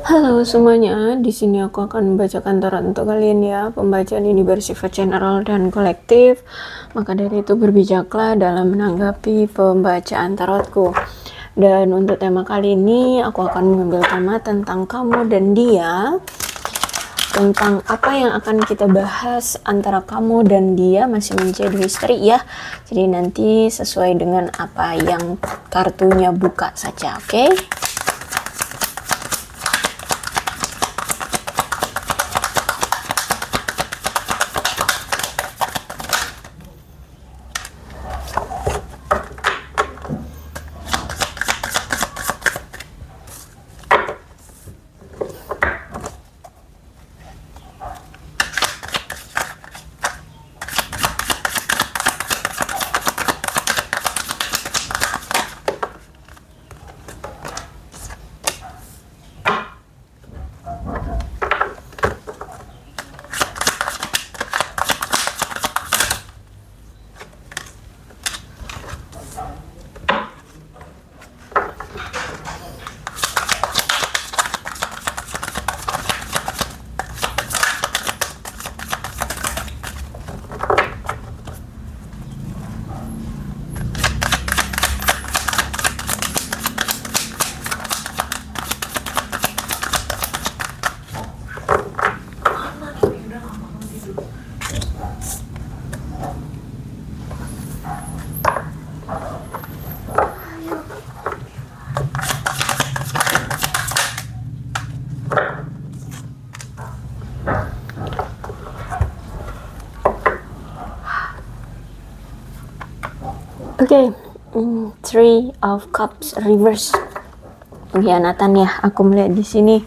Halo semuanya, di sini aku akan membacakan tarot untuk kalian ya. Pembacaan ini bersifat general dan kolektif, maka dari itu berbijaklah dalam menanggapi pembacaan tarotku. Dan untuk tema kali ini, aku akan mengambil tema tentang kamu dan dia, tentang apa yang akan kita bahas antara kamu dan dia masih menjadi misteri ya. Jadi nanti sesuai dengan apa yang kartunya buka saja, oke? Oke, Three of Cups reverse. Pengkhianatan ya, aku melihat di sini.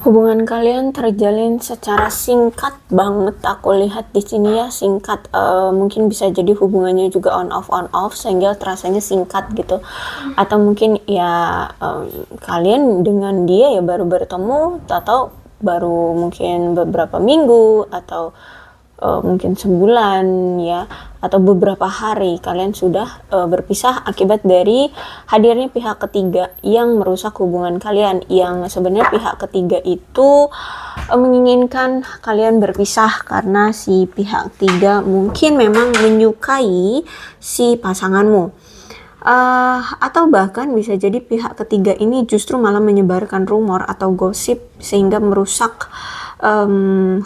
Hubungan kalian terjalin secara singkat banget. Aku lihat di sini ya, singkat. Mungkin bisa jadi hubungannya juga on off sehingga terasanya singkat gitu. Atau mungkin ya kalian dengan dia ya baru bertemu atau baru mungkin beberapa minggu atau mungkin sebulan ya, atau beberapa hari kalian sudah berpisah akibat dari hadirnya pihak ketiga yang merusak hubungan kalian, yang sebenarnya pihak ketiga itu menginginkan kalian berpisah karena si pihak ketiga mungkin memang menyukai si pasanganmu. Atau bahkan bisa jadi pihak ketiga ini justru malah menyebarkan rumor atau gosip sehingga merusak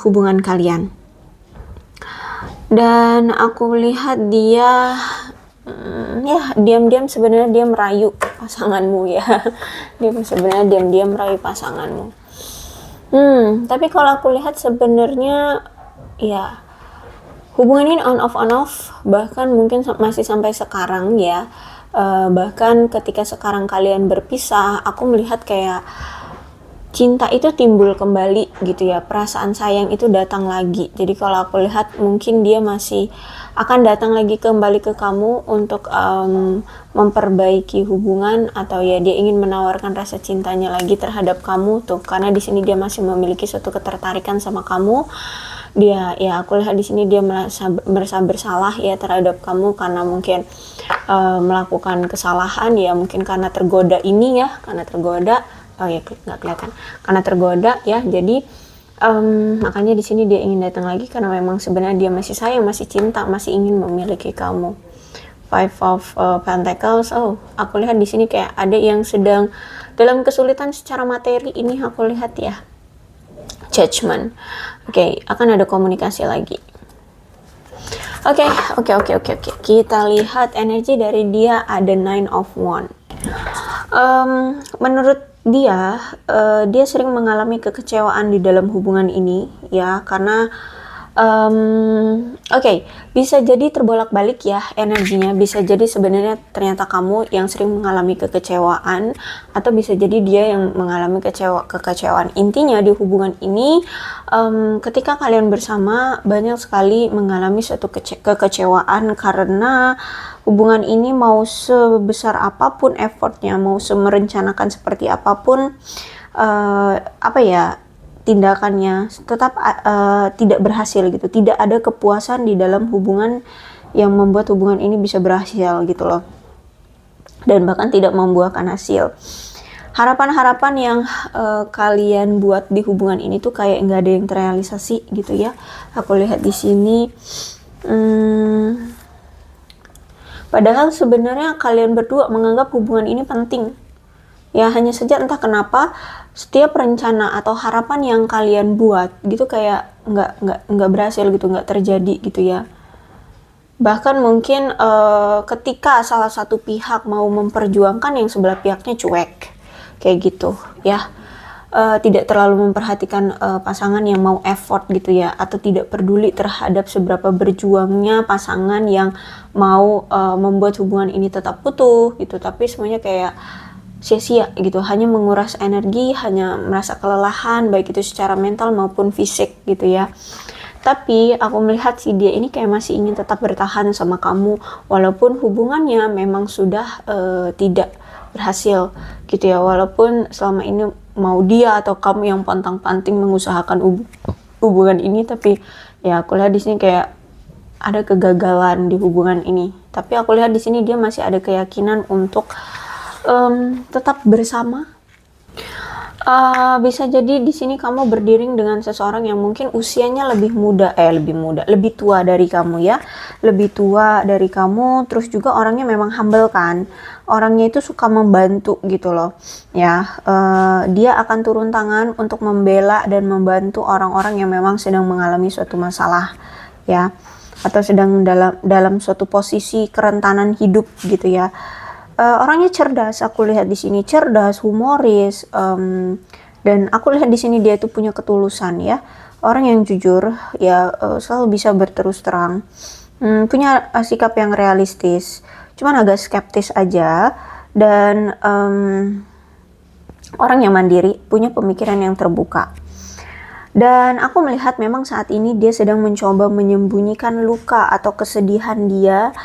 hubungan kalian. Dan aku lihat dia ya diam-diam sebenarnya dia merayu pasanganmu ya. Dia sebenarnya diam-diam merayu pasanganmu. Tapi kalau aku lihat sebenarnya ya hubungan ini on off bahkan mungkin masih sampai sekarang ya. Bahkan ketika sekarang kalian berpisah, aku melihat kayak cinta itu timbul kembali gitu ya, perasaan sayang itu datang lagi. Jadi kalau aku lihat mungkin dia masih akan datang lagi kembali ke kamu untuk memperbaiki hubungan, atau ya dia ingin menawarkan rasa cintanya lagi terhadap kamu tuh, karena di sini dia masih memiliki suatu ketertarikan sama kamu. Dia ya aku lihat di sini dia merasa bersalah ya terhadap kamu karena mungkin melakukan kesalahan ya, mungkin karena tergoda ini ya, karena tergoda. Oh ya, nggak kelihatan. Karena tergoda ya, jadi makanya di sini dia ingin datang lagi karena memang sebenarnya dia masih sayang, masih cinta, masih ingin memiliki kamu. Five of Pentacles. Oh, aku lihat di sini kayak ada yang sedang dalam kesulitan secara materi ini. Aku lihat ya, Judgment. Oke, akan ada komunikasi lagi. Oke. Kita lihat energi dari dia, ada Nine of Wands. Menurut dia sering mengalami kekecewaan di dalam hubungan ini ya, karena bisa jadi terbolak-balik ya energinya. Bisa jadi sebenarnya ternyata kamu yang sering mengalami kekecewaan, atau bisa jadi dia yang mengalami kekecewaan. Intinya di hubungan ini ketika kalian bersama banyak sekali mengalami suatu kekecewaan karena hubungan ini mau sebesar apapun effortnya, mau merencanakan seperti apapun tindakannya, tetap tidak berhasil gitu. Tidak ada kepuasan di dalam hubungan yang membuat hubungan ini bisa berhasil gitu loh. Dan bahkan tidak membuahkan hasil. harapan-harapan yang kalian buat di hubungan ini tuh kayak nggak ada yang terrealisasi gitu ya. Aku lihat di sini. Padahal sebenarnya kalian berdua menganggap hubungan ini penting. Ya hanya saja entah kenapa setiap rencana atau harapan yang kalian buat gitu kayak nggak berhasil gitu, nggak terjadi gitu ya. Bahkan mungkin ketika salah satu pihak mau memperjuangkan, yang sebelah pihaknya cuek kayak gitu ya. Tidak terlalu memperhatikan pasangan yang mau effort gitu ya, atau tidak peduli terhadap seberapa berjuangnya pasangan yang mau membuat hubungan ini tetap utuh gitu, tapi semuanya kayak sia-sia gitu, hanya menguras energi, hanya merasa kelelahan baik itu secara mental maupun fisik gitu ya. Tapi aku melihat si dia ini kayak masih ingin tetap bertahan sama kamu walaupun hubungannya memang sudah tidak berhasil gitu ya, walaupun selama ini mau dia atau kamu yang pantang-panting mengusahakan hubungan ini, tapi ya aku lihat di sini kayak ada kegagalan di hubungan ini. Tapi aku lihat di sini dia masih ada keyakinan untuk tetap bersama. Bisa jadi di sini kamu berdering dengan seseorang yang mungkin usianya lebih tua dari kamu ya, lebih tua dari kamu, terus juga orangnya memang humble kan, orangnya itu suka membantu gitu loh ya. Dia akan turun tangan untuk membela dan membantu orang-orang yang memang sedang mengalami suatu masalah ya, atau sedang dalam suatu posisi kerentanan hidup gitu ya. Orangnya cerdas, aku lihat di sini cerdas, humoris, dan aku lihat di sini dia itu punya ketulusan ya, orang yang jujur ya, selalu bisa berterus terang, punya sikap yang realistis, cuman agak skeptis aja, dan orang yang mandiri, punya pemikiran yang terbuka. Dan aku melihat memang saat ini dia sedang mencoba menyembunyikan luka atau kesedihan dia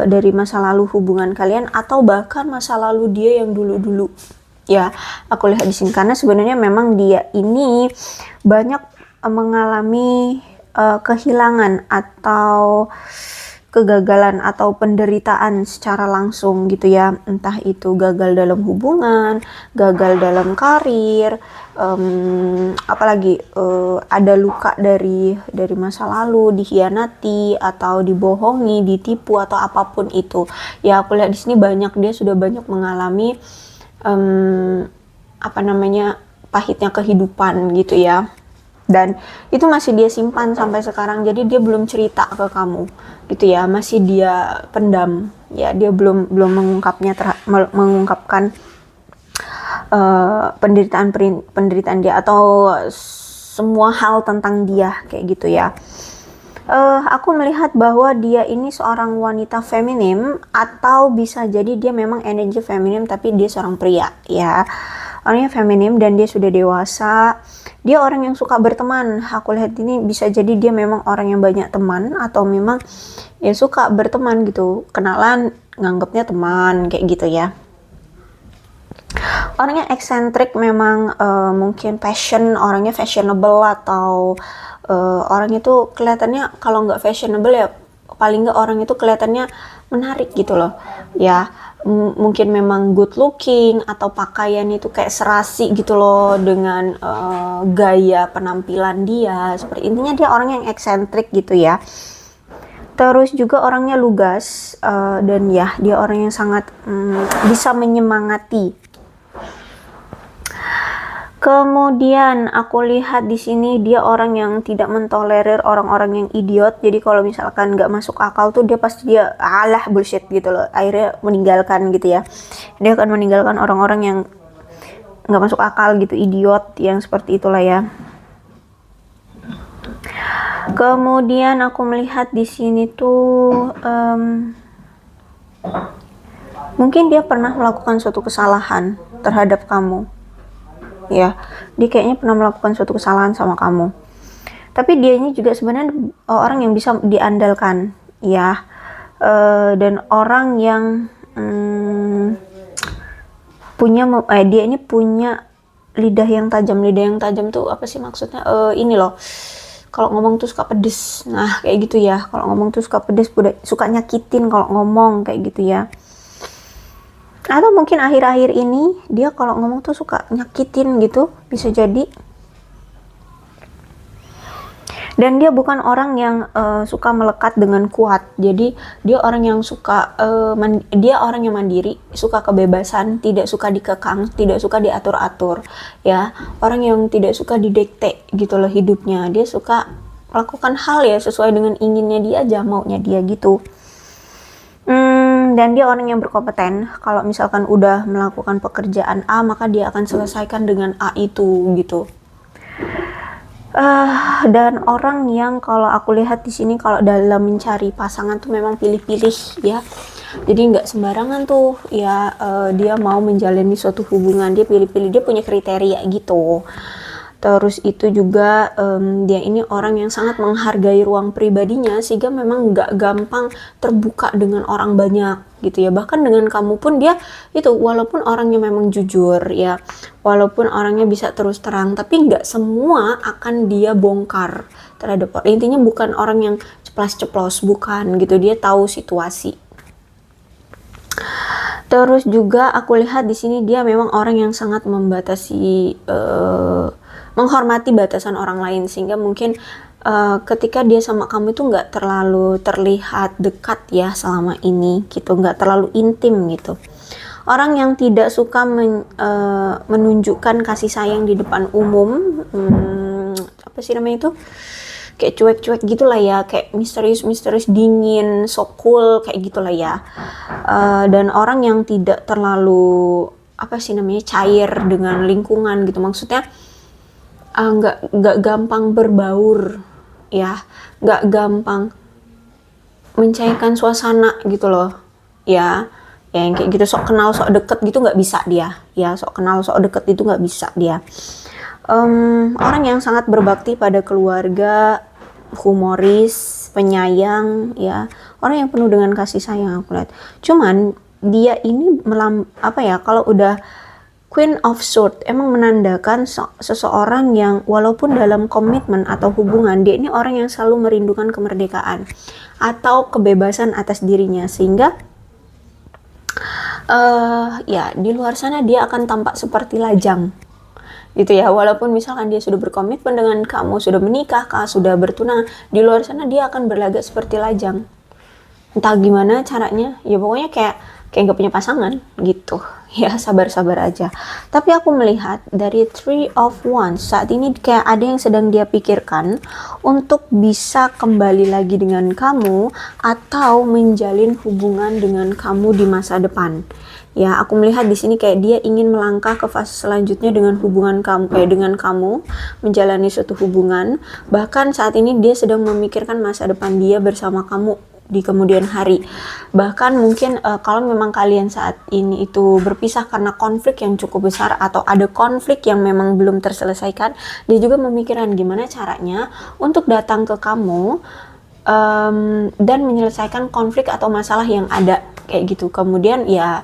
dari masa lalu hubungan kalian, atau bahkan masa lalu dia yang dulu-dulu ya. Aku lihat di sini karena sebenarnya memang dia ini banyak mengalami kehilangan atau kegagalan atau penderitaan secara langsung gitu ya, entah itu gagal dalam hubungan, gagal dalam karir, apalagi ada luka dari masa lalu, dikhianati atau dibohongi, ditipu atau apapun itu ya. Aku lihat di sini dia sudah banyak mengalami pahitnya kehidupan gitu ya, dan itu masih dia simpan sampai sekarang. Jadi dia belum cerita ke kamu gitu ya, masih dia pendam ya, dia belum mengungkapkan penderitaan dia atau semua hal tentang dia kayak gitu ya. Aku melihat bahwa dia ini seorang wanita feminim, atau bisa jadi dia memang energi feminim tapi dia seorang pria ya. Orangnya feminim dan dia sudah dewasa. Dia orang yang suka berteman. Aku lihat ini bisa jadi dia memang orang yang banyak teman, atau memang ya suka berteman gitu, kenalan nganggapnya teman kayak gitu ya. Orangnya eksentrik memang, mungkin orangnya fashionable, atau orang itu kelihatannya kalau nggak fashionable ya paling nggak orang itu kelihatannya menarik gitu loh ya. Mungkin memang good looking, atau pakaian itu kayak serasi gitu loh dengan gaya penampilan dia, seperti intinya dia orang yang eksentrik gitu ya. Terus juga orangnya lugas, dan ya dia orang yang sangat bisa menyemangati. Kemudian aku lihat di sini dia orang yang tidak mentolerir orang-orang yang idiot. Jadi kalau misalkan nggak masuk akal tuh dia pasti alah bullshit gitu loh, akhirnya meninggalkan gitu ya. Dia akan meninggalkan orang-orang yang nggak masuk akal gitu, idiot yang seperti itulah ya. Kemudian aku melihat di sini tuh mungkin dia pernah melakukan suatu kesalahan terhadap kamu ya. Dia kayaknya pernah melakukan suatu kesalahan sama kamu, tapi dia ini juga sebenarnya orang yang bisa diandalkan ya, dan orang yang dia ini punya lidah yang tajam. Lidah yang tajam tuh apa sih maksudnya? Ini loh, kalau ngomong tuh suka pedes, nah kayak gitu ya. Kalau ngomong tuh suka pedes, suka nyakitin kalau ngomong kayak gitu ya. Atau mungkin akhir-akhir ini dia kalau ngomong tuh suka nyakitin gitu, bisa jadi. Dan dia bukan orang yang suka melekat dengan kuat. Jadi dia orang yang suka dia orang yang mandiri, suka kebebasan, tidak suka dikekang, tidak suka diatur-atur, ya. Orang yang tidak suka didikte gitu loh hidupnya. Dia suka melakukan hal ya sesuai dengan inginnya dia aja, maunya dia gitu. Dan dia orang yang berkompeten. Kalau misalkan udah melakukan pekerjaan A, maka dia akan selesaikan dengan A itu gitu. Dan orang yang kalau aku lihat di sini kalau dalam mencari pasangan tuh memang pilih-pilih ya. Jadi nggak sembarangan tuh ya, dia mau menjalani suatu hubungan, dia pilih-pilih, dia punya kriteria gitu. Terus itu juga dia ini orang yang sangat menghargai ruang pribadinya, sehingga memang nggak gampang terbuka dengan orang banyak gitu ya. Bahkan dengan kamu pun dia itu, walaupun orangnya memang jujur ya, walaupun orangnya bisa terus terang, tapi nggak semua akan dia bongkar terhadap orang. Intinya bukan orang yang ceplas-ceplos, bukan gitu, dia tahu situasi. Terus juga aku lihat di sini dia memang orang yang sangat membatasi, menghormati batasan orang lain, sehingga mungkin ketika dia sama kamu itu nggak terlalu terlihat dekat ya selama ini gitu, nggak terlalu intim gitu. Orang yang tidak suka menunjukkan kasih sayang di depan umum, apa sih namanya itu, kayak cuek-cuek gitulah ya, kayak misterius dingin, so cool kayak gitulah ya. Dan orang yang tidak terlalu apa sih namanya, cair dengan lingkungan gitu, maksudnya nggak gampang berbaur ya, nggak gampang mencairkan suasana gitu loh ya. Yang kayak gitu sok kenal sok deket gitu nggak bisa dia ya, sok kenal sok deket itu nggak bisa dia. Orang yang sangat berbakti pada keluarga, humoris, penyayang ya, orang yang penuh dengan kasih sayang aku lihat. Cuman dia ini apa ya, kalau udah Queen of Swords emang menandakan seseorang yang walaupun dalam komitmen atau hubungan, dia ini orang yang selalu merindukan kemerdekaan atau kebebasan atas dirinya, sehingga ya di luar sana dia akan tampak seperti lajang gitu ya. Walaupun misalkan dia sudah berkomitmen dengan kamu, sudah menikah, sudah bertunangan, di luar sana dia akan berlagak seperti lajang. Entah gimana caranya, ya pokoknya kayak gak punya pasangan gitu ya. Sabar-sabar aja. Tapi aku melihat dari Three of Wands saat ini kayak ada yang sedang dia pikirkan untuk bisa kembali lagi dengan kamu atau menjalin hubungan dengan kamu di masa depan. Ya, aku melihat di sini kayak dia ingin melangkah ke fase selanjutnya dengan hubungan kamu, dengan kamu, menjalani suatu hubungan. Bahkan saat ini dia sedang memikirkan masa depan dia bersama kamu di kemudian hari. Bahkan mungkin kalau memang kalian saat ini itu berpisah karena konflik yang cukup besar atau ada konflik yang memang belum terselesaikan, dia juga memikirkan gimana caranya untuk datang ke kamu dan menyelesaikan konflik atau masalah yang ada kayak gitu. Kemudian ya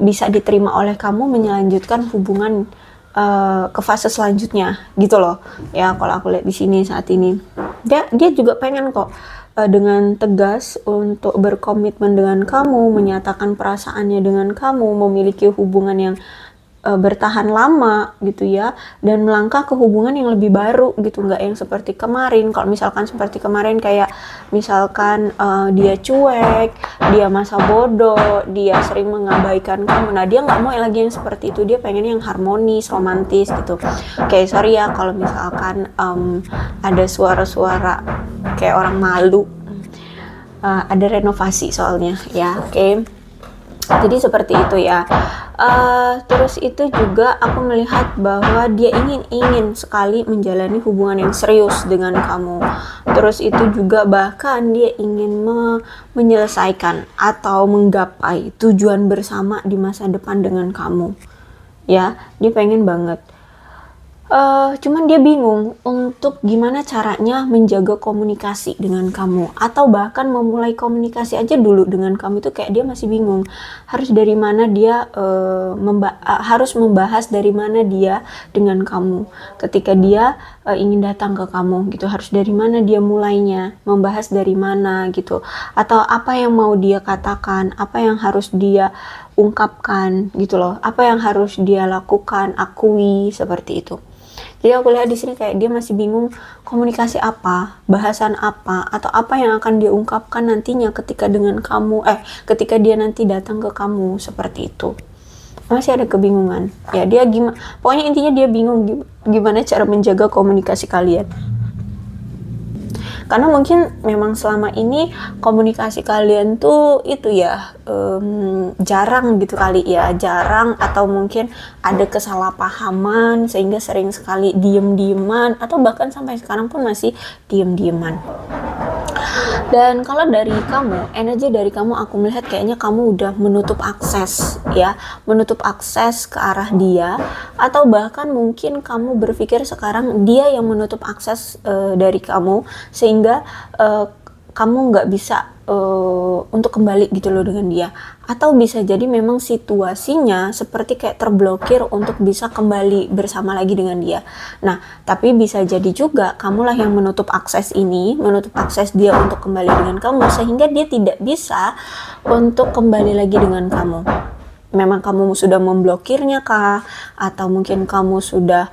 bisa diterima oleh kamu, melanjutkan hubungan ke fase selanjutnya gitu loh ya. Kalau aku lihat di sini saat ini dia juga pengen kok dengan tegas untuk berkomitmen dengan kamu, menyatakan perasaannya dengan kamu, memiliki hubungan yang bertahan lama gitu ya, dan melangkah ke hubungan yang lebih baru gitu, nggak yang seperti kemarin. Kalau misalkan seperti kemarin kayak misalkan dia cuek, dia masa bodoh, dia sering mengabaikan kamu, nah dia nggak mau lagi yang seperti itu. Dia pengen yang harmonis, romantis gitu. Kayak sorry ya kalau misalkan ada suara-suara kayak orang malu, ada renovasi soalnya ya. Oke. Jadi seperti itu ya. Terus itu juga aku melihat bahwa dia ingin sekali menjalani hubungan yang serius dengan kamu. Terus itu juga bahkan dia ingin menyelesaikan atau menggapai tujuan bersama di masa depan dengan kamu. Ya, dia pengen banget. Cuman dia bingung untuk gimana caranya menjaga komunikasi dengan kamu, atau bahkan memulai komunikasi aja dulu dengan kamu itu kayak dia masih bingung harus dari mana dia harus membahas dari mana dia dengan kamu ketika dia ingin datang ke kamu gitu. Harus dari mana dia mulainya, membahas dari mana gitu, atau apa yang mau dia katakan, apa yang harus dia ungkapkan gitu loh, apa yang harus dia lakukan, akui seperti itu. Jadi aku lihat di sini kayak dia masih bingung komunikasi apa, bahasan apa, atau apa yang akan dia ungkapkan nantinya ketika dengan kamu, ketika dia nanti datang ke kamu seperti itu. Masih ada kebingungan. Ya dia gimana, pokoknya intinya dia bingung gimana cara menjaga komunikasi kalian. Karena mungkin memang selama ini komunikasi kalian tuh itu ya jarang gitu kali ya, jarang, atau mungkin ada kesalahpahaman sehingga sering sekali diem-dieman, atau bahkan sampai sekarang pun masih diem-dieman. Dan kalau dari kamu, energi dari kamu, aku melihat kayaknya kamu udah menutup akses ya, menutup akses ke arah dia, atau bahkan mungkin kamu berpikir sekarang dia yang menutup akses dari kamu, sehingga kamu nggak bisa untuk kembali gitu loh dengan dia. Atau bisa jadi memang situasinya seperti kayak terblokir untuk bisa kembali bersama lagi dengan dia. Nah, tapi bisa jadi juga kamulah yang menutup akses ini, menutup akses dia untuk kembali dengan kamu, sehingga dia tidak bisa untuk kembali lagi dengan kamu. Memang kamu sudah memblokirnya kah? Atau mungkin kamu sudah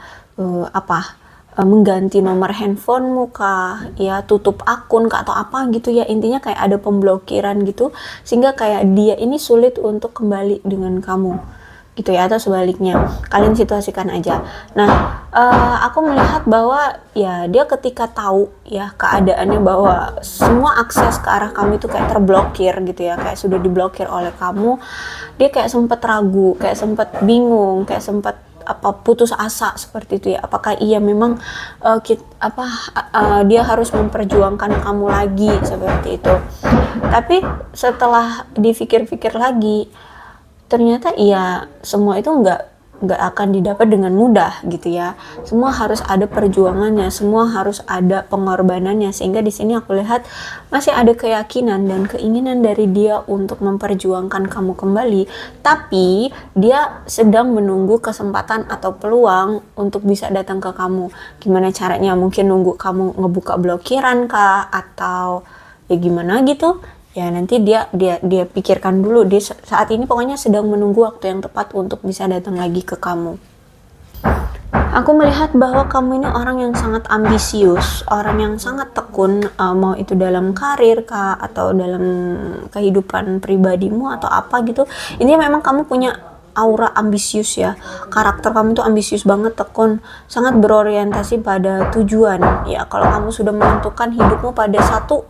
mengganti nomor handphonemu kah, ya tutup akun kah, atau apa gitu ya, intinya kayak ada pemblokiran gitu sehingga kayak dia ini sulit untuk kembali dengan kamu gitu ya, atau sebaliknya, kalian situasikan aja. Nah, aku melihat bahwa ya dia ketika tahu ya keadaannya bahwa semua akses ke arah kamu itu kayak terblokir gitu ya, kayak sudah diblokir oleh kamu, dia kayak sempat ragu, kayak sempat bingung, kayak sempat putus asa seperti itu ya, apakah iya memang dia harus memperjuangkan kamu lagi seperti itu. Tapi setelah dipikir-pikir lagi, ternyata iya, semua itu nggak akan didapat dengan mudah gitu ya. Semua harus ada perjuangannya, semua harus ada pengorbanannya, sehingga di sini aku lihat masih ada keyakinan dan keinginan dari dia untuk memperjuangkan kamu kembali, tapi dia sedang menunggu kesempatan atau peluang untuk bisa datang ke kamu. Gimana caranya? Mungkin nunggu kamu ngebuka blokiran kah, atau ya gimana gitu. Ya nanti dia pikirkan dulu. Dia saat ini pokoknya sedang menunggu waktu yang tepat untuk bisa datang lagi ke kamu. Aku melihat bahwa kamu ini orang yang sangat ambisius, orang yang sangat tekun, mau itu dalam karir kah, atau dalam kehidupan pribadimu atau apa gitu. Ini memang kamu punya aura ambisius ya, karakter kamu tuh ambisius banget, tekun, sangat berorientasi pada tujuan ya. Kalau kamu sudah menentukan hidupmu pada satu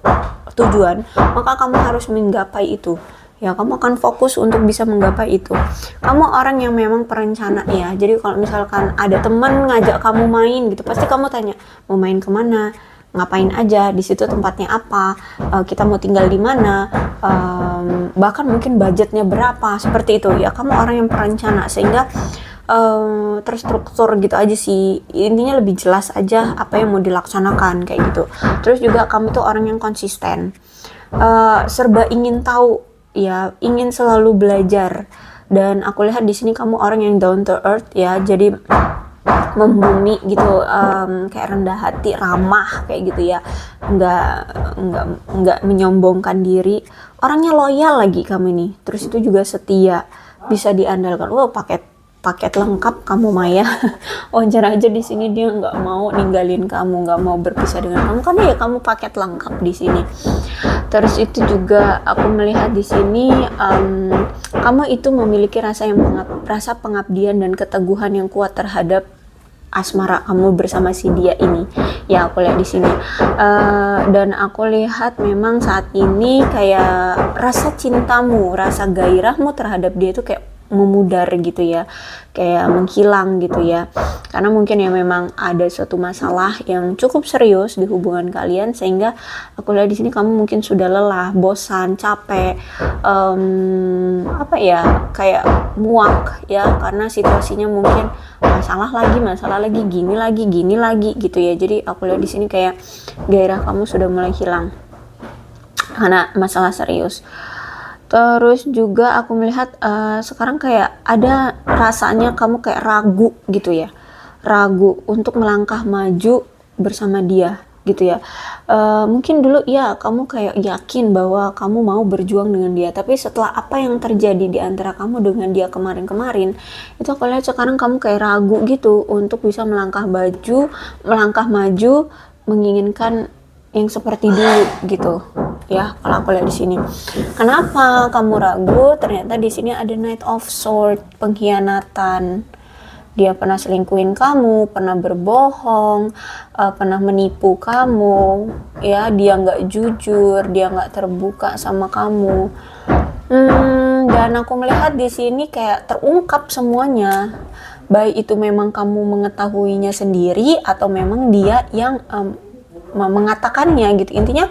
tujuan, maka kamu harus menggapai itu ya, kamu akan fokus untuk bisa menggapai itu. Kamu orang yang memang perencana ya, jadi kalau misalkan ada teman ngajak kamu main gitu, pasti kamu tanya mau main kemana, ngapain aja, di situ tempatnya apa, kita mau tinggal di mana, bahkan mungkin budgetnya berapa, seperti itu ya. Kamu orang yang perencana sehingga terstruktur gitu aja sih, intinya lebih jelas aja apa yang mau dilaksanakan kayak gitu. Terus juga kamu tuh orang yang konsisten, serba ingin tahu ya, ingin selalu belajar. Dan aku lihat di sini kamu orang yang down to earth ya, jadi membumi gitu, kayak rendah hati, ramah kayak gitu ya, nggak menyombongkan diri, orangnya loyal lagi kamu ini. Terus itu juga setia, bisa diandalkan. Wow, paket lengkap kamu Maya. Wajar aja di sini dia nggak mau ninggalin kamu, nggak mau berpisah dengan kamu, karena ya kamu paket lengkap di sini. Terus itu juga aku melihat di sini kamu itu memiliki rasa pengabdian dan keteguhan yang kuat terhadap asmara kamu bersama si dia ini ya, aku lihat di sini. Dan aku lihat memang saat ini kayak rasa cintamu, rasa gairahmu terhadap dia itu kayak memudar gitu ya, kayak menghilang gitu ya, karena mungkin ya memang ada suatu masalah yang cukup serius di hubungan kalian, sehingga aku lihat di sini kamu mungkin sudah lelah, bosan, capek, kayak muak ya, karena situasinya mungkin masalah lagi, gini lagi gitu ya. Jadi aku lihat di sini kayak gairah kamu sudah mulai hilang karena masalah serius. Terus juga aku melihat sekarang kayak ada rasanya kamu kayak ragu gitu ya, ragu untuk melangkah maju bersama dia gitu ya. Mungkin dulu ya kamu kayak yakin bahwa kamu mau berjuang dengan dia, tapi setelah apa yang terjadi di antara kamu dengan dia kemarin-kemarin, itu aku lihat sekarang kamu kayak ragu gitu untuk bisa melangkah maju menginginkan yang seperti dulu gitu ya. Kalau aku lihat di sini, kenapa kamu ragu? Ternyata di sini ada Knight of Swords, pengkhianatan. Dia pernah selingkuhin kamu, pernah berbohong, pernah menipu kamu, ya. Dia nggak jujur, dia nggak terbuka sama kamu. Dan aku melihat di sini kayak terungkap semuanya. Baik itu memang kamu mengetahuinya sendiri atau memang dia yang mengatakannya gitu. Intinya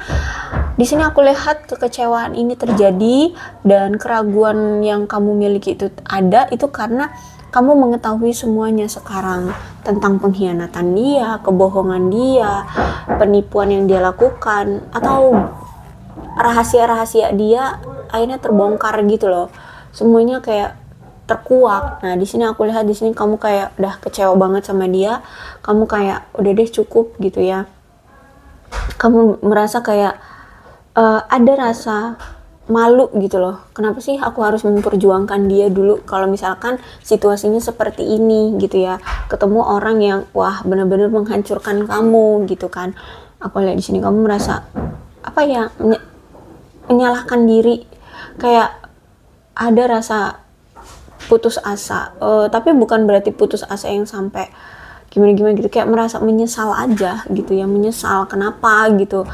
di sini aku lihat kekecewaan ini terjadi dan keraguan yang kamu miliki itu ada, itu karena kamu mengetahui semuanya sekarang tentang pengkhianatan dia, kebohongan dia, penipuan yang dia lakukan, atau rahasia-rahasia dia akhirnya terbongkar gitu loh. Semuanya kayak terkuak. Nah, di sini aku lihat di sini kamu kayak udah kecewa banget sama dia. Kamu kayak udah deh cukup gitu ya. Kamu merasa kayak ada rasa malu gitu loh. Kenapa sih aku harus memperjuangkan dia dulu kalau misalkan situasinya seperti ini gitu ya. Ketemu orang yang wah benar-benar menghancurkan kamu gitu kan. Aku lihat di sini kamu merasa apa ya, menyalahkan diri, kayak ada rasa putus asa. Tapi bukan berarti putus asa yang sampai gimana gitu, kayak merasa menyesal aja gitu ya, menyesal kenapa gitu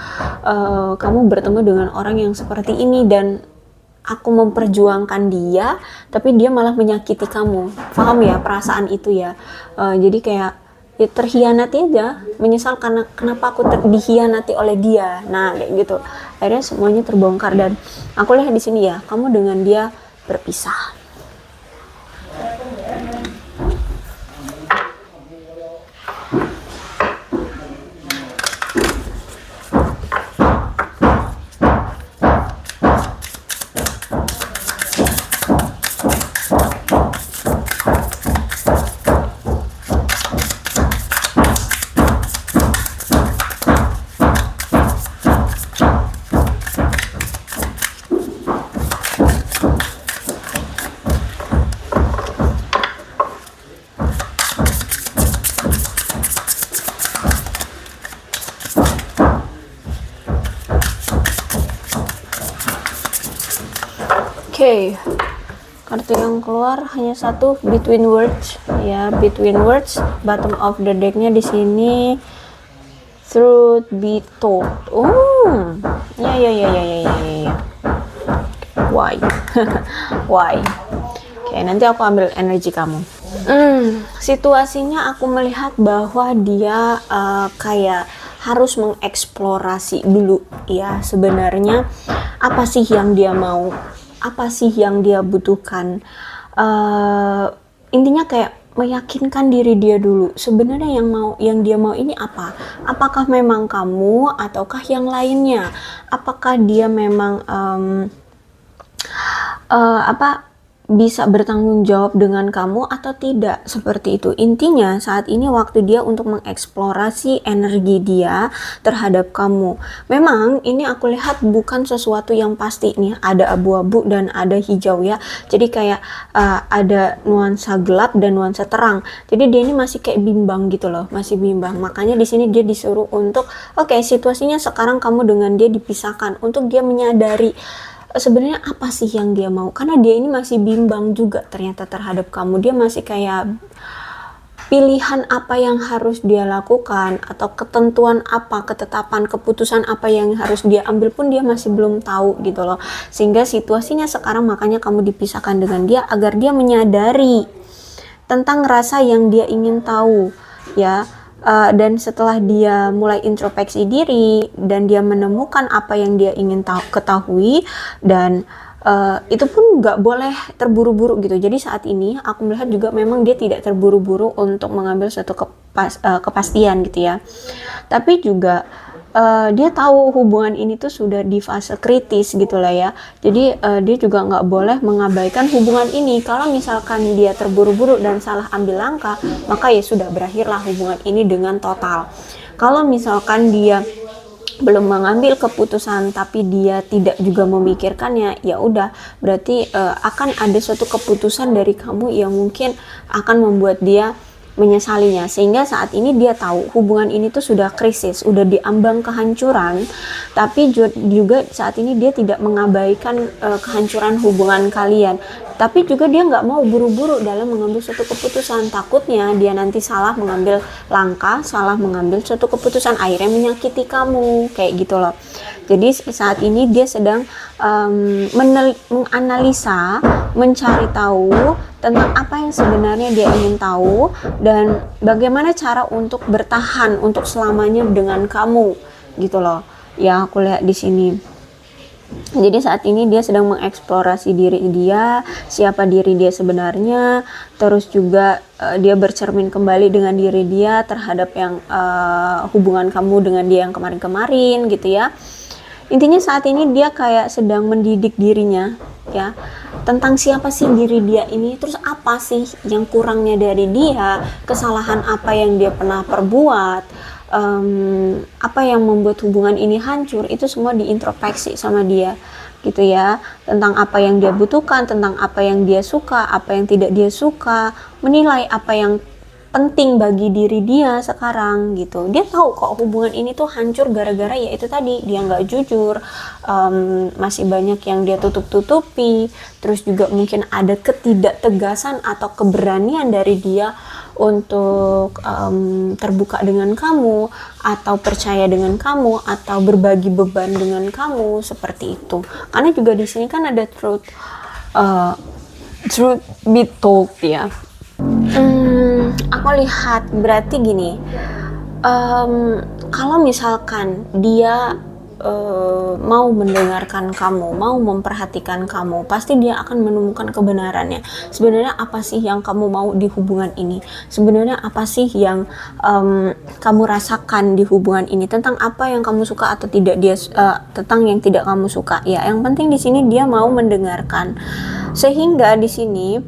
kamu bertemu dengan orang yang seperti ini dan aku memperjuangkan dia tapi dia malah menyakiti kamu. Paham ya perasaan itu ya. Jadi kayak ya terhianati aja, menyesal karena kenapa aku dikhianati oleh dia. Nah kayak gitu, akhirnya semuanya terbongkar dan aku lihat di sini ya kamu dengan dia berpisah. Oke, kartu yang keluar hanya satu, Between Words ya, Between Words. Bottom of the decknya di sini Truth Be Told. Ya. Why? Why? Oke, nanti aku ambil energi kamu. Situasinya aku melihat bahwa dia kayak harus mengeksplorasi dulu ya, sebenarnya apa sih yang dia mau, apa sih yang dia butuhkan. Intinya kayak meyakinkan diri dia dulu sebenarnya yang dia mau ini apa. Apakah memang kamu ataukah yang lainnya, apakah dia memang bisa bertanggung jawab dengan kamu atau tidak, seperti itu. Intinya saat ini waktu dia untuk mengeksplorasi energi dia terhadap kamu. Memang ini aku lihat bukan sesuatu yang pasti nih, ada abu-abu dan ada hijau ya, jadi kayak ada nuansa gelap dan nuansa terang, jadi dia ini masih kayak bimbang gitu loh, masih bimbang. Makanya di sini dia disuruh untuk oke, situasinya sekarang kamu dengan dia dipisahkan untuk dia menyadari sebenarnya apa sih yang dia mau, karena dia ini masih bimbang juga ternyata terhadap kamu. Dia masih kayak pilihan apa yang harus dia lakukan atau ketentuan apa, ketetapan, keputusan apa yang harus dia ambil pun dia masih belum tahu gitu loh. Sehingga situasinya sekarang makanya kamu dipisahkan dengan dia agar dia menyadari tentang rasa yang dia ingin tahu ya. Dan setelah dia mulai introspeksi diri dan dia menemukan apa yang dia ingin ketahui, dan itu pun nggak boleh terburu-buru gitu. Jadi saat ini aku melihat juga memang dia tidak terburu-buru untuk mengambil suatu kepastian gitu ya, tapi juga dia tahu hubungan ini tuh sudah di fase kritis gitu lah ya. Jadi dia juga nggak boleh mengabaikan hubungan ini. Kalau misalkan dia terburu-buru dan salah ambil langkah, maka ya sudah, berakhirlah hubungan ini dengan total. Kalau misalkan dia belum mengambil keputusan tapi dia tidak juga memikirkannya, ya udah berarti akan ada suatu keputusan dari kamu yang mungkin akan membuat dia menyesalinya, sehingga saat ini dia tahu hubungan ini tuh sudah krisis, udah diambang kehancuran, tapi juga saat ini dia tidak mengabaikan kehancuran hubungan kalian, tapi juga dia nggak mau buru-buru dalam mengambil suatu keputusan, takutnya dia nanti salah mengambil langkah, salah mengambil suatu keputusan, akhirnya menyakiti kamu, kayak gitu loh. Jadi saat ini dia sedang menganalisa, mencari tahu tentang apa yang sebenarnya dia ingin tahu dan bagaimana cara untuk bertahan untuk selamanya dengan kamu, gitu loh. Ya, aku lihat di sini. Jadi saat ini dia sedang mengeksplorasi diri dia, siapa diri dia sebenarnya, terus juga dia bercermin kembali dengan diri dia terhadap yang hubungan kamu dengan dia yang kemarin-kemarin, gitu ya. Intinya saat ini dia kayak sedang mendidik dirinya, ya, tentang siapa sih diri dia ini, terus apa sih yang kurangnya dari dia, kesalahan apa yang dia pernah perbuat, apa yang membuat hubungan ini hancur, itu semua diintrospeksi sama dia, gitu ya, tentang apa yang dia butuhkan, tentang apa yang dia suka, apa yang tidak dia suka, menilai apa yang penting bagi diri dia sekarang, gitu. Dia tahu kok hubungan ini tuh hancur gara-gara ya itu tadi, dia nggak jujur, masih banyak yang dia tutup-tutupi, terus juga mungkin ada ketidaktegasan atau keberanian dari dia untuk terbuka dengan kamu, atau percaya dengan kamu, atau berbagi beban dengan kamu, seperti itu. Karena juga di sini kan ada truth be told, ya. Aku lihat berarti gini, kalau misalkan dia mau mendengarkan kamu, mau memperhatikan kamu, pasti dia akan menemukan kebenarannya. Sebenarnya apa sih yang kamu mau di hubungan ini? Sebenarnya apa sih yang kamu rasakan di hubungan ini? Tentang apa yang kamu suka atau tidak dia, tentang yang tidak kamu suka. Ya, yang penting di sini dia mau mendengarkan, sehingga di sini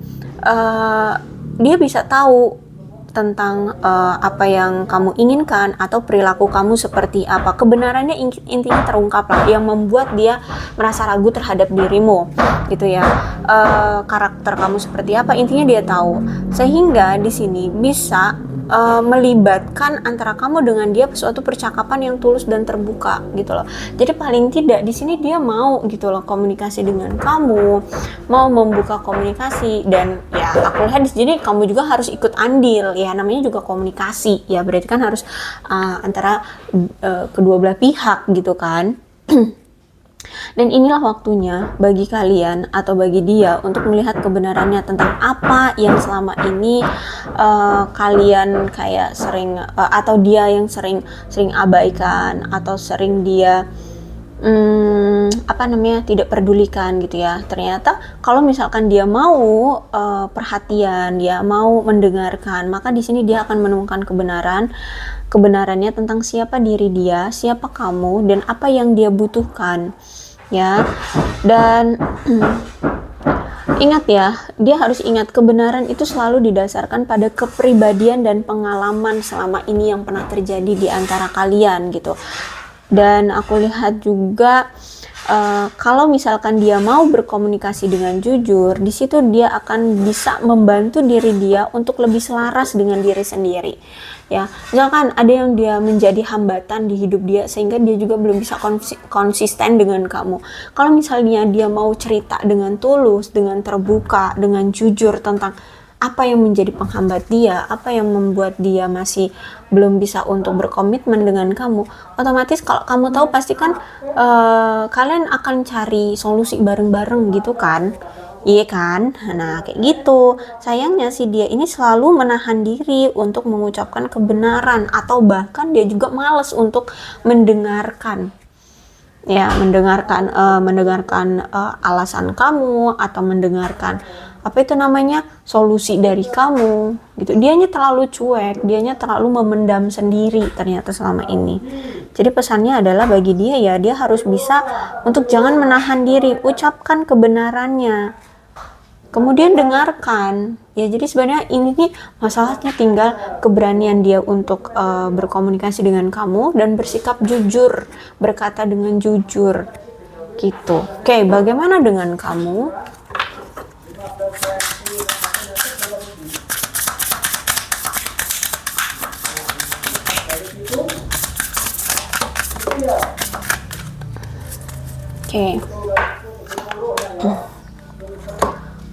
dia bisa tahu tentang apa yang kamu inginkan atau perilaku kamu seperti apa. Kebenarannya intinya terungkap lah, yang membuat dia merasa ragu terhadap dirimu, gitu ya. Karakter kamu seperti apa, intinya dia tahu, sehingga di sini bisa melibatkan antara kamu dengan dia suatu percakapan yang tulus dan terbuka, gitu loh. Jadi paling tidak di sini dia mau, gitu loh, komunikasi dengan kamu, mau membuka komunikasi, dan ya aku lihat di sini kamu juga harus ikut andil, ya, namanya juga komunikasi, ya, berarti kan harus antara kedua belah pihak, gitu kan. Dan inilah waktunya bagi kalian atau bagi dia untuk melihat kebenarannya tentang apa yang selama ini kalian kayak sering atau dia yang sering abaikan, atau sering dia tidak pedulikan, gitu ya. Ternyata kalau misalkan dia mau perhatian, dia mau mendengarkan, maka di sini dia akan menemukan kebenarannya tentang siapa diri dia, siapa kamu, dan apa yang dia butuhkan, ya. Dan ingat ya, dia harus ingat kebenaran itu selalu didasarkan pada kepribadian dan pengalaman selama ini yang pernah terjadi di antara kalian, gitu. Dan aku lihat juga kalau misalkan dia mau berkomunikasi dengan jujur, di situ dia akan bisa membantu diri dia untuk lebih selaras dengan diri sendiri, ya. Misalkan ada yang dia menjadi hambatan di hidup dia sehingga dia juga belum bisa konsisten dengan kamu. Kalau misalnya dia mau cerita dengan tulus, dengan terbuka, dengan jujur tentang apa yang menjadi penghambat dia, apa yang membuat dia masih belum bisa untuk berkomitmen dengan kamu, otomatis kalau kamu tahu pasti kan kalian akan cari solusi bareng-bareng, gitu kan. Iya kan? Nah, kayak gitu. Sayangnya sih dia ini selalu menahan diri untuk mengucapkan kebenaran, atau bahkan dia juga malas untuk mendengarkan, ya, mendengarkan alasan kamu, atau mendengarkan solusi dari kamu, gitu. Dianya terlalu cuek, dianya terlalu memendam sendiri ternyata selama ini. Jadi pesannya adalah bagi dia, ya, dia harus bisa untuk jangan menahan diri, ucapkan kebenarannya, kemudian dengarkan, Ya, jadi sebenarnya ini nih masalahnya tinggal keberanian dia untuk berkomunikasi dengan kamu dan bersikap jujur, berkata dengan jujur gitu. Oke, bagaimana dengan kamu? Oke.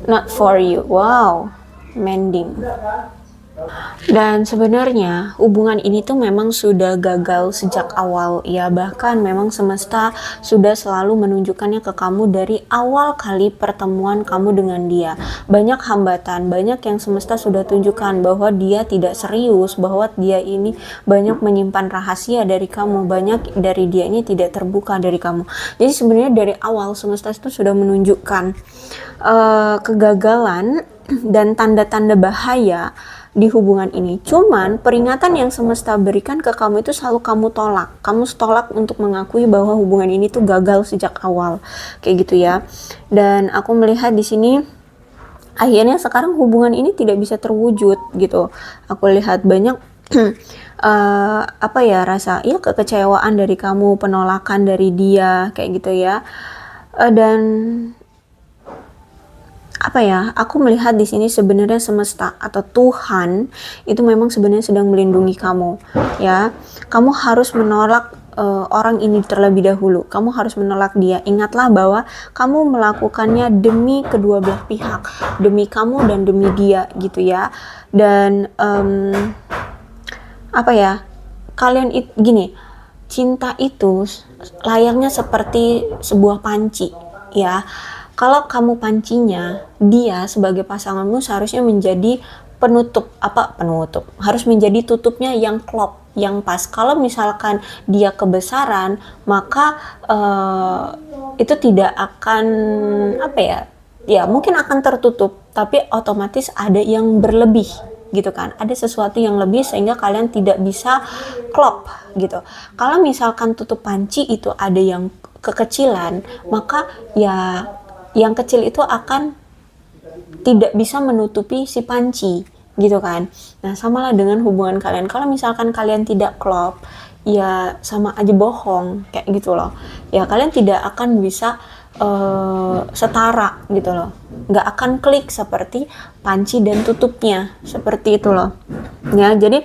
Not for you. Wow. Mending. Dan sebenarnya hubungan ini tuh memang sudah gagal sejak awal ya, bahkan memang semesta sudah selalu menunjukkannya ke kamu dari awal kali pertemuan kamu dengan dia. Banyak hambatan, banyak yang semesta sudah tunjukkan bahwa dia tidak serius, bahwa dia ini banyak menyimpan rahasia dari kamu, banyak dari dia ini tidak terbuka dari kamu. Jadi sebenarnya dari awal semesta itu sudah menunjukkan kegagalan dan tanda-tanda bahaya di hubungan ini. Cuman peringatan yang semesta berikan ke kamu itu selalu kamu tolak. Kamu tolak untuk mengakui bahwa hubungan ini tuh gagal sejak awal. Kayak gitu ya. Dan aku melihat di sini akhirnya sekarang hubungan ini tidak bisa terwujud gitu. Aku lihat banyak rasa kekecewaan dari kamu, penolakan dari dia kayak gitu ya. Dan aku melihat di sini sebenarnya semesta atau Tuhan itu memang sebenarnya sedang melindungi kamu ya. Kamu harus menolak orang ini terlebih dahulu. Kamu harus menolak dia. Ingatlah bahwa kamu melakukannya demi kedua belah pihak, demi kamu dan demi dia gitu ya. Dan kalian gini, cinta itu layaknya seperti sebuah panci ya. Kalau kamu pancinya, dia sebagai pasanganmu seharusnya menjadi penutup, harus menjadi tutupnya yang klop, yang pas. Kalau misalkan dia kebesaran, maka itu tidak akan mungkin akan tertutup, tapi otomatis ada yang berlebih gitu kan, ada sesuatu yang lebih sehingga kalian tidak bisa klop gitu. Kalau misalkan tutup panci itu ada yang kekecilan, maka ya yang kecil itu akan tidak bisa menutupi si panci gitu kan. Nah, samalah dengan hubungan kalian. Kalau misalkan kalian tidak klop, ya sama aja bohong kayak gitu loh. Ya kalian tidak akan bisa setara gitu loh. Nggak akan klik seperti panci dan tutupnya, seperti itu loh. Ya, jadi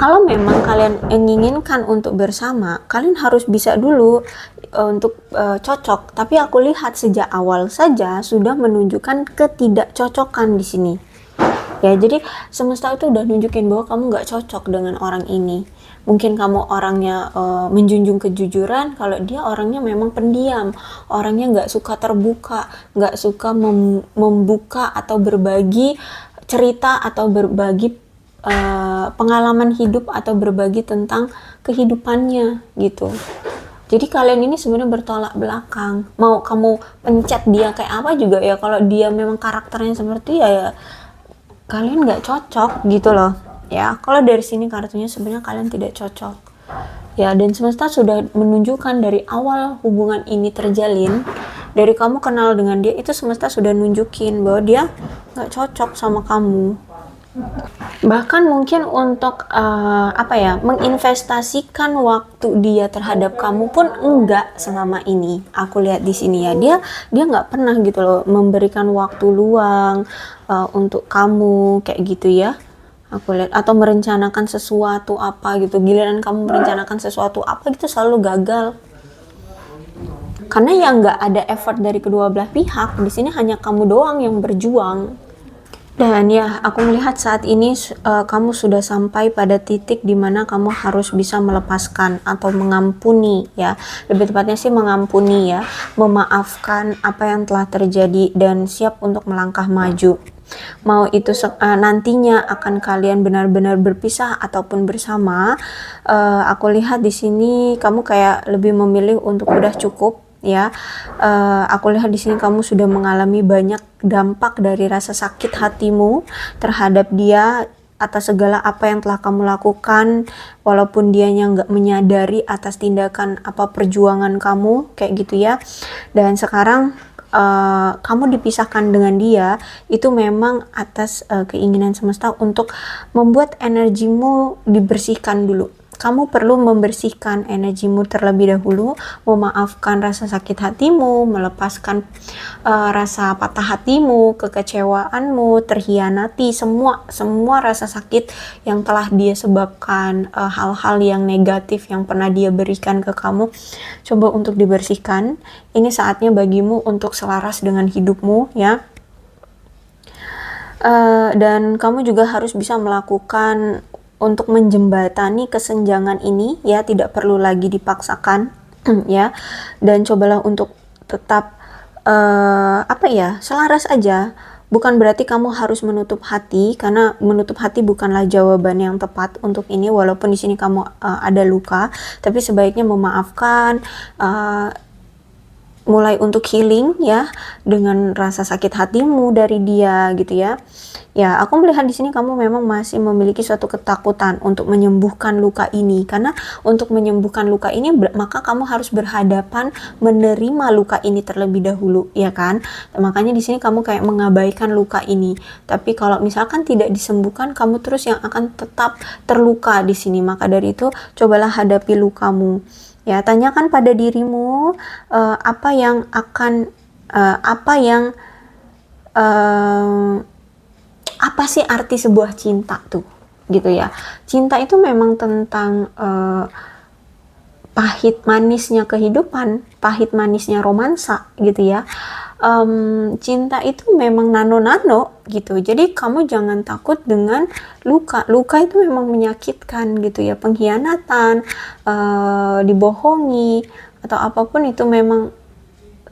kalau memang kalian menginginkan untuk bersama, kalian harus bisa dulu untuk cocok. Tapi aku lihat sejak awal saja sudah menunjukkan ketidakcocokan di sini. Ya, jadi semesta itu udah nunjukin bahwa kamu nggak cocok dengan orang ini. Mungkin kamu orangnya menjunjung kejujuran, kalau dia orangnya memang pendiam, orangnya nggak suka terbuka, nggak suka membuka atau berbagi cerita atau berbagi pengalaman hidup atau berbagi tentang kehidupannya gitu. Jadi kalian ini sebenarnya bertolak belakang. Mau kamu pencet dia kayak apa juga ya, kalau dia memang karakternya seperti ya kalian nggak cocok gitu loh. Ya, kalau dari sini kartunya sebenarnya kalian tidak cocok. Ya, dan semesta sudah menunjukkan dari awal hubungan ini terjalin, dari kamu kenal dengan dia itu semesta sudah nunjukin bahwa dia nggak cocok sama kamu. Bahkan mungkin untuk menginvestasikan waktu dia terhadap kamu pun enggak selama ini. Aku lihat di sini ya, dia nggak pernah gitu loh memberikan waktu luang untuk kamu kayak gitu ya. Aku lihat, atau merencanakan sesuatu apa gitu, giliran kamu merencanakan sesuatu apa gitu selalu gagal. Karena yang nggak ada effort dari kedua belah pihak, di sini hanya kamu doang yang berjuang. Dan ya, aku melihat saat ini kamu sudah sampai pada titik dimana kamu harus bisa melepaskan atau mengampuni ya. Lebih tepatnya sih mengampuni ya, memaafkan apa yang telah terjadi dan siap untuk melangkah maju. Mau itu nantinya akan kalian benar-benar berpisah ataupun bersama, aku lihat di sini kamu kayak lebih memilih untuk udah cukup ya. Aku lihat di sini kamu sudah mengalami banyak dampak dari rasa sakit hatimu terhadap dia atas segala apa yang telah kamu lakukan, walaupun dianya nggak menyadari atas tindakan apa perjuangan kamu kayak gitu ya. Dan sekarang kamu dipisahkan dengan dia, itu memang atas keinginan semesta untuk membuat energimu dibersihkan dulu. Kamu perlu membersihkan energimu terlebih dahulu, memaafkan rasa sakit hatimu, melepaskan rasa patah hatimu, kekecewaanmu, terhianati, semua rasa sakit yang telah dia sebabkan, hal-hal yang negatif yang pernah dia berikan ke kamu, coba untuk dibersihkan. Ini saatnya bagimu untuk selaras dengan hidupmu, ya. Dan kamu juga harus bisa melakukan untuk menjembatani kesenjangan ini, ya, tidak perlu lagi dipaksakan ya, dan cobalah untuk tetap selaras aja. Bukan berarti kamu harus menutup hati, karena menutup hati bukanlah jawaban yang tepat untuk ini, walaupun di sini kamu ada luka, tapi sebaiknya memaafkan, mulai untuk healing, ya, dengan rasa sakit hatimu dari dia, gitu ya. Ya, aku melihat di sini kamu memang masih memiliki suatu ketakutan untuk menyembuhkan luka ini, karena untuk menyembuhkan luka ini maka kamu harus berhadapan menerima luka ini terlebih dahulu, ya kan? Makanya di sini kamu kayak mengabaikan luka ini. Tapi kalau misalkan tidak disembuhkan, kamu terus yang akan tetap terluka di sini. Maka dari itu, cobalah hadapi lukamu. Ya, tanyakan pada dirimu apa sih arti sebuah cinta tuh, gitu ya. Cinta itu memang tentang pahit manisnya kehidupan, pahit manisnya romansa, gitu ya. Cinta itu memang nano-nano gitu, jadi kamu jangan takut dengan luka itu memang menyakitkan gitu ya, pengkhianatan, dibohongi atau apapun itu memang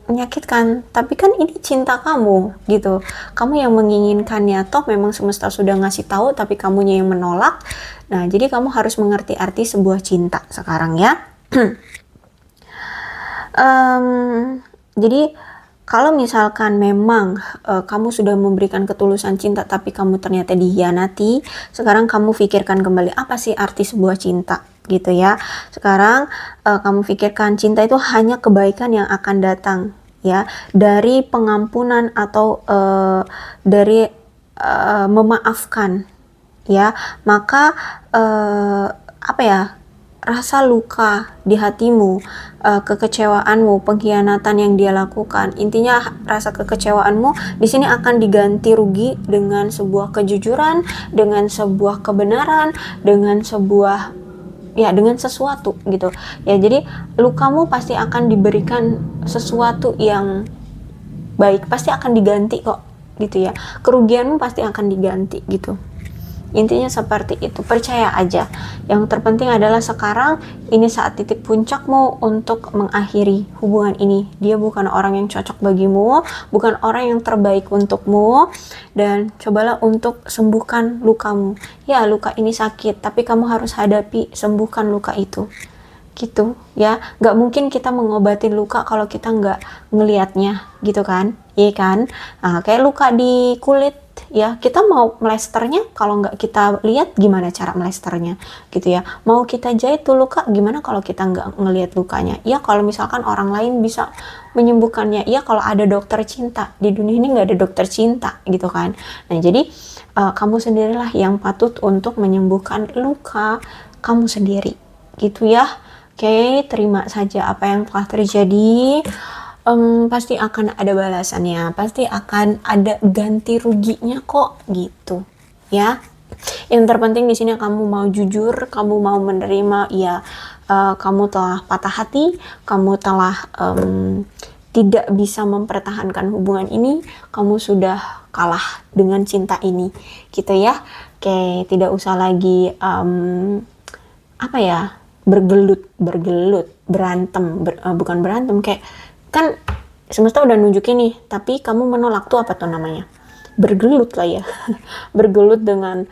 menyakitkan, tapi kan ini cinta kamu gitu, kamu yang menginginkannya, toh memang semesta sudah ngasih tahu tapi kamunya yang menolak. Nah, jadi kamu harus mengerti arti sebuah cinta sekarang, ya. Jadi kalau misalkan memang kamu sudah memberikan ketulusan cinta tapi kamu ternyata dikhianati, sekarang kamu pikirkan kembali apa sih arti sebuah cinta, gitu ya. Sekarang kamu pikirkan cinta itu hanya kebaikan yang akan datang, ya, dari pengampunan atau dari memaafkan, ya. Maka rasa luka di hatimu, kekecewaanmu, pengkhianatan yang dia lakukan, intinya rasa kekecewaanmu di sini akan diganti rugi dengan sebuah kejujuran, dengan sebuah kebenaran, dengan sesuatu gitu ya. Jadi lukamu pasti akan diberikan sesuatu yang baik, pasti akan diganti kok, gitu ya. Kerugianmu pasti akan diganti gitu. Intinya seperti itu, percaya aja. Yang terpenting adalah sekarang ini saat titik puncakmu untuk mengakhiri hubungan ini. Dia bukan orang yang cocok bagimu, bukan orang yang terbaik untukmu, dan cobalah untuk sembuhkan lukamu. Ya, luka ini sakit, tapi kamu harus hadapi, sembuhkan luka itu, gitu ya. Gak mungkin kita mengobatin luka kalau kita gak ngelihatnya, gitu kan, iya kan. Nah, kayak luka di kulit, ya, kita mau melesternya, kalau nggak kita lihat gimana cara melesternya, gitu ya. Mau kita jahit tuh luka, gimana kalau kita nggak ngelihat lukanya. Ya, kalau misalkan orang lain bisa menyembuhkannya, ya, kalau ada dokter cinta, di dunia ini nggak ada dokter cinta, gitu kan. Nah, jadi kamu sendirilah yang patut untuk menyembuhkan luka kamu sendiri, gitu ya. Oke, terima saja apa yang telah terjadi. Pasti akan ada balasannya, pasti akan ada ganti ruginya kok, gitu ya. Yang terpenting di sini kamu mau jujur, kamu mau menerima, ya, kamu telah patah hati, kamu telah tidak bisa mempertahankan hubungan ini, kamu sudah kalah dengan cinta ini, gitu ya. Oke, tidak usah lagi bergelut, berantem, bukan berantem, kayak kan semesta udah nunjukin nih, tapi kamu menolak tuh apa tuh namanya? Bergelut lah ya. Bergelut dengan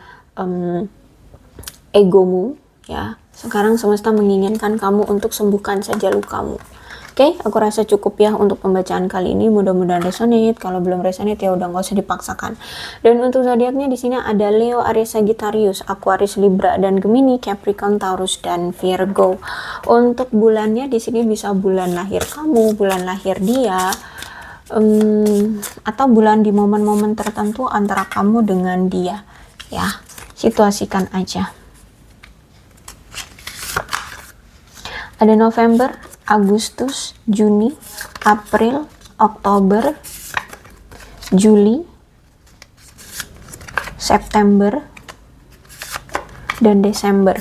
egomu, ya. Sekarang semesta menginginkan kamu untuk sembuhkan saja lukamu. Oke, aku rasa cukup ya untuk pembacaan kali ini. Mudah-mudahan resonate. Kalau belum resonate ya udah nggak usah dipaksakan. Dan untuk zodiaknya di sini ada Leo, Aries, Sagittarius, Aquarius, Libra, dan Gemini, Capricorn, Taurus, dan Virgo. Untuk bulannya di sini bisa bulan lahir kamu, bulan lahir dia, atau bulan di momen-momen tertentu antara kamu dengan dia ya. Situasikan aja. Ada November, Agustus, Juni, April, Oktober, Juli, September, dan Desember.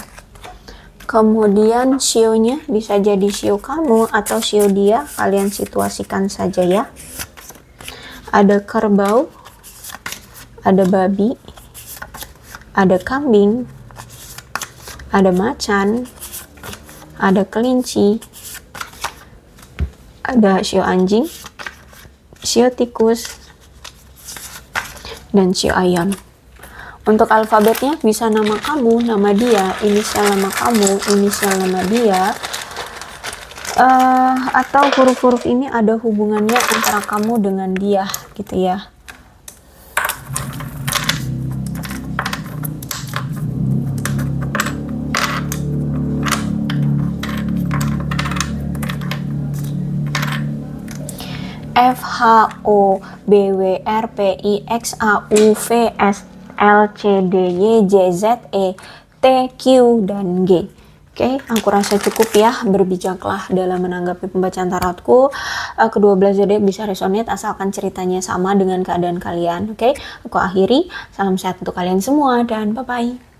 Kemudian sionya bisa jadi sio kamu atau sio dia, kalian situasikan saja ya. Ada kerbau, ada babi, ada kambing, ada macan, ada kelinci, ada sio anjing, sio tikus, dan sio ayam. Untuk alfabetnya bisa nama kamu, nama dia, inisial nama kamu, inisial nama dia, atau huruf-huruf ini ada hubungannya antara kamu dengan dia gitu ya. F, H, O, B, W, R, P, I, X, A, U, V, S, L, C, D, Y, J, Z, E, T, Q, dan G. Oke, aku rasa cukup ya, berbijaklah dalam menanggapi pembacaan tarotku. Kedua belas zodiak bisa resonate asalkan ceritanya sama dengan keadaan kalian. Oke, aku akhiri. Salam sehat untuk kalian semua dan bye-bye.